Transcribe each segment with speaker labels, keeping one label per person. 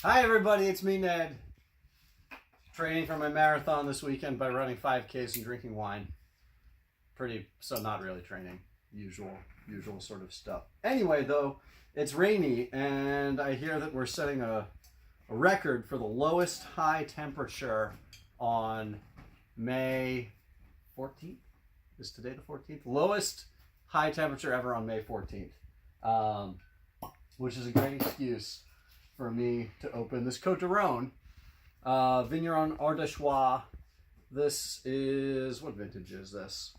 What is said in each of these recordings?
Speaker 1: Hi everybody, it's me, Ned. Training for my marathon this weekend by running 5Ks and drinking wine. So not really training. Usual sort of stuff. Anyway, though, it's rainy and I hear that we're setting a record for the lowest high temperature on May 14th. Is today the 14th? Lowest high temperature ever on May 14th. Which is a great excuse for me to open this Cotes du Rhone Vigneron Ardechois. This is, what vintage is this?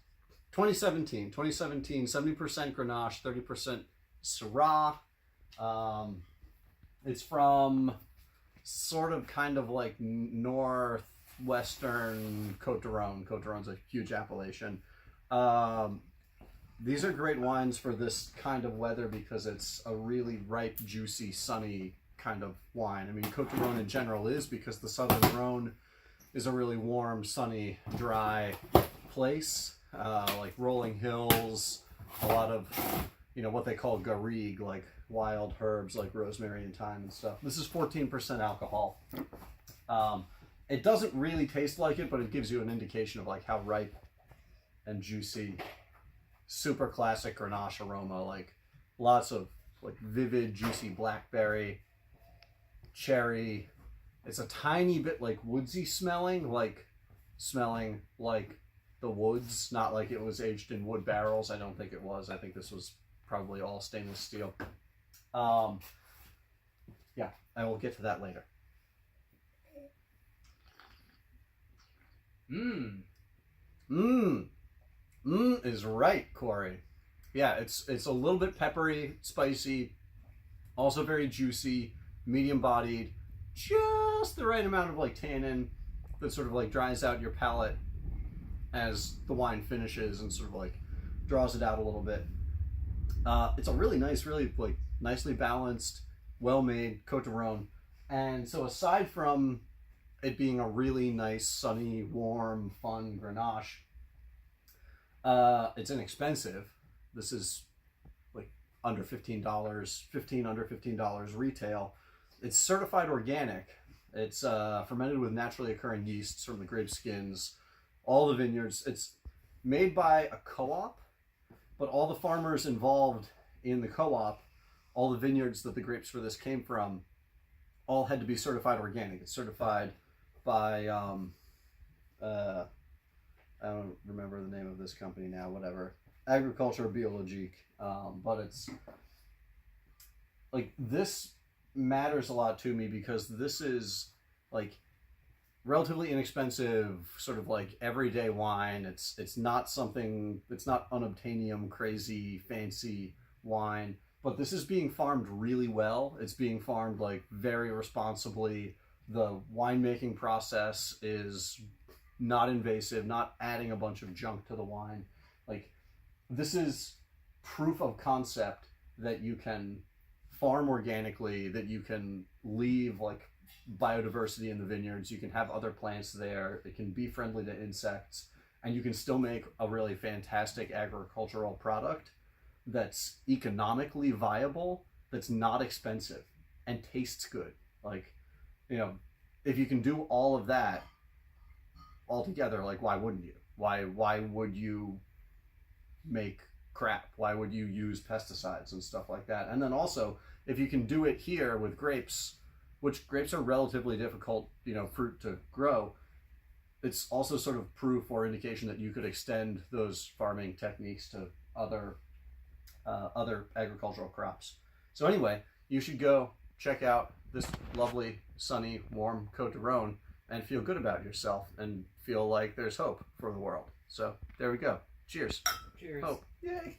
Speaker 1: 2017, 70% Grenache, 30% Syrah. It's from sort of kind of like northwestern Cotes du Rhone. Cotes du Rhone's a huge appellation. These are great wines for this kind of weather because it's a really ripe, juicy, sunny kind of wine. I mean, Cotes du Rhone in general is, because the southern Rhone is a really warm, sunny, dry place. Like rolling hills, a lot of, what they call garrigue, like wild herbs like rosemary and thyme and stuff. This is 14% alcohol. It doesn't really taste like it, but it gives you an indication of like how ripe and juicy, super classic Grenache aroma, like lots of like vivid, juicy blackberry, cherry. It's a tiny bit like woodsy smelling like the woods, not like it was aged in wood barrels. I don't think it was. I think this was probably all stainless steel. Yeah, I will get to that later. Is right, Corey. Yeah, it's a little bit peppery, spicy, also very juicy, medium bodied, just the right amount of like tannin that sort of like dries out your palate as the wine finishes and sort of like draws it out a little bit. It's a really nice, really like nicely balanced, well-made Cotes du Rhone. And so aside from it being a really nice, sunny, warm, fun Grenache, it's inexpensive. This is like under $15 retail. It's certified organic. It's fermented with naturally occurring yeasts from the grape skins, all the vineyards. It's made by a co-op, but all the farmers involved in the co-op, all the vineyards that the grapes for this came from, all had to be certified organic. It's certified by I don't remember the name of this company now, whatever. Agriculture Biologique. But it's like, this matters a lot to me because this is like relatively inexpensive, sort of like everyday wine. It's not something, it's not unobtainium, crazy, fancy wine, but this is being farmed really well. It's being farmed like very responsibly. The winemaking process is not invasive, not adding a bunch of junk to the wine. Like, this is proof of concept that you can farm organically, that you can leave like biodiversity in the vineyards, you can have other plants there, it can be friendly to insects, and you can still make a really fantastic agricultural product that's economically viable, that's not expensive, and tastes good. Like, if you can do all of that altogether, like, why wouldn't you? Why would you make crap? Why would you use pesticides and stuff like that? And then also, if you can do it here with grapes, which grapes are relatively difficult, fruit to grow, it's also sort of proof or indication that you could extend those farming techniques to other agricultural crops. So anyway, you should go check out this lovely, sunny, warm Cotes du Rhone and feel good about yourself and feel like there's hope for the world. So there we go. Cheers.
Speaker 2: Cheers.
Speaker 1: Hope. Yay.